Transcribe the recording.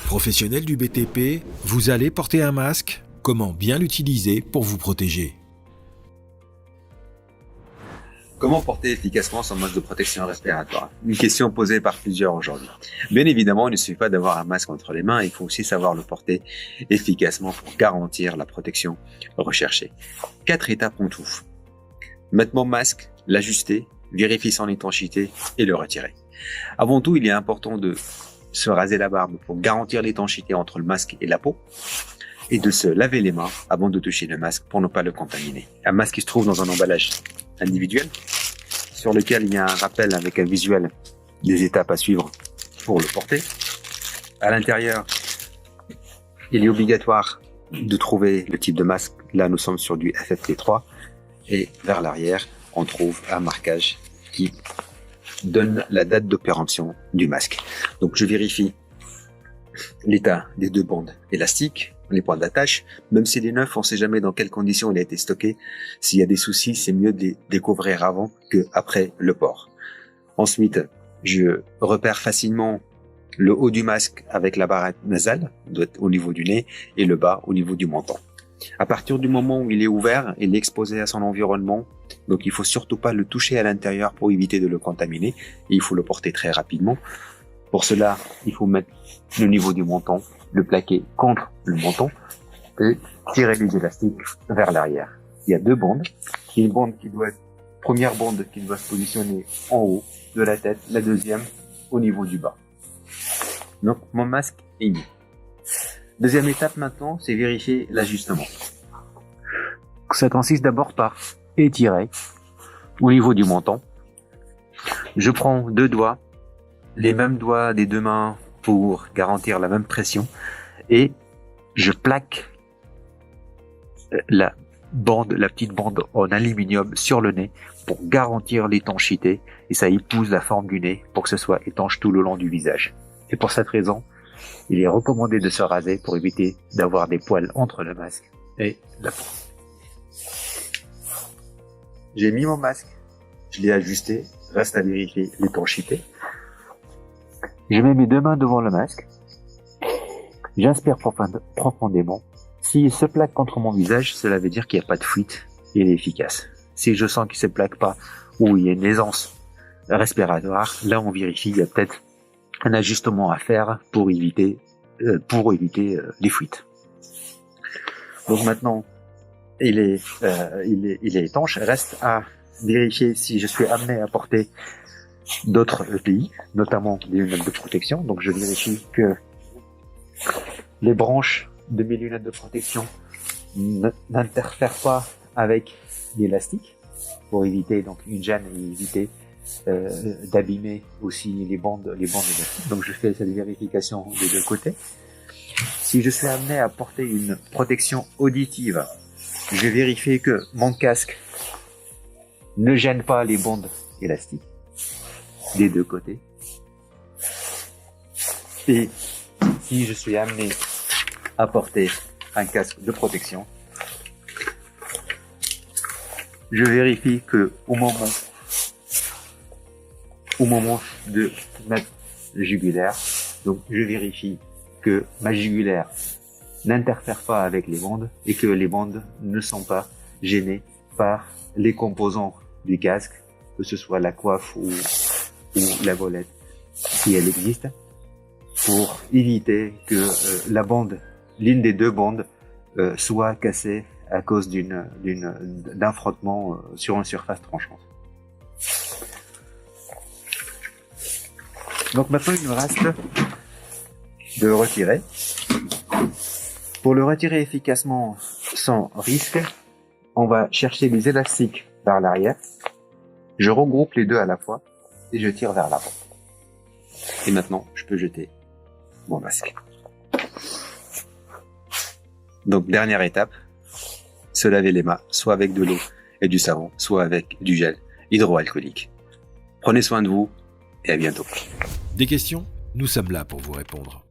Professionnel du BTP, vous allez porter un masque? Comment bien l'utiliser pour vous protéger? Comment porter efficacement son masque de protection respiratoire? Une question posée par plusieurs aujourd'hui. Bien évidemment, il ne suffit pas d'avoir un masque entre les mains, il faut aussi savoir le porter efficacement pour garantir la protection recherchée. 4 étapes en tout. Mettre mon masque, l'ajuster, vérifier son étanchéité et le retirer. Avant tout, il est important de se raser la barbe pour garantir l'étanchéité entre le masque et la peau et de se laver les mains avant de toucher le masque pour ne pas le contaminer. Un masque qui se trouve dans un emballage individuel sur lequel il y a un rappel avec un visuel des étapes à suivre pour le porter. À l'intérieur, il est obligatoire de trouver le type de masque. Là, nous sommes sur du FFP3 et vers l'arrière, on trouve un marquage qui donne la date d'opération du masque. Donc, je vérifie l'état des 2 bandes élastiques, les points d'attache. Même s'il est neuf, on ne sait jamais dans quelles conditions il a été stocké. S'il y a des soucis, c'est mieux de les découvrir avant que après le port. Ensuite, je repère facilement le haut du masque avec la barrette nasale, doit être au niveau du nez, et le bas au niveau du menton. À partir du moment où il est ouvert, il est exposé à son environnement, donc il faut surtout pas le toucher à l'intérieur pour éviter de le contaminer, et il faut le porter très rapidement. Pour cela, il faut mettre le niveau du menton, le plaquer contre le menton et tirer les élastiques vers l'arrière. Il y a 2 bandes. Une bande première bande qui doit se positionner en haut de la tête, la deuxième au niveau du bas. Donc mon masque est mis. Deuxième étape maintenant, c'est vérifier l'ajustement. Ça consiste d'abord par étirer au niveau du menton. Je prends 2 doigts, les mêmes doigts des 2 mains pour garantir la même pression et je plaque la petite bande en aluminium sur le nez pour garantir l'étanchéité et ça épouse la forme du nez pour que ce soit étanche tout le long du visage. Et pour cette raison, il est recommandé de se raser pour éviter d'avoir des poils entre le masque et la peau. J'ai mis mon masque, je l'ai ajusté, reste à vérifier l'étanchéité. Je mets mes 2 mains devant le masque, j'inspire profondément. S'il se plaque contre mon visage, cela veut dire qu'il n'y a pas de fuite et il est efficace. Si je sens qu'il ne se plaque pas ou il y a une aisance respiratoire, là on vérifie, il y a peut-être un ajustement à faire pour éviter les fuites. Donc maintenant, il est étanche. Reste à vérifier si je suis amené à porter d'autres EPI, notamment des lunettes de protection. Donc je vérifie que les branches de mes lunettes de protection n'interfèrent pas avec l'élastique pour éviter donc une gêne et éviter d'abîmer aussi les bandes élastiques. Donc je fais cette vérification des 2 côtés. Si je suis amené à porter une protection auditive, je vérifie que mon casque ne gêne pas les bandes élastiques des 2 côtés. Et si je suis amené à porter un casque de protection, je vérifie que au moment de mettre le jugulaire, donc je vérifie que ma jugulaire n'interfère pas avec les bandes et que les bandes ne sont pas gênées par les composants du casque, que ce soit la coiffe ou la volette, si elle existe, pour éviter que l'une des 2 bandes soit cassée à cause d'un frottement sur une surface tranchante. Donc maintenant, il me reste de le retirer. Pour le retirer efficacement sans risque, on va chercher les élastiques vers l'arrière. Je regroupe les 2 à la fois et je tire vers l'avant. Et maintenant, je peux jeter mon masque. Donc, dernière étape, se laver les mains, soit avec de l'eau et du savon, soit avec du gel hydroalcoolique. Prenez soin de vous et à bientôt. Des questions? Nous sommes là pour vous répondre.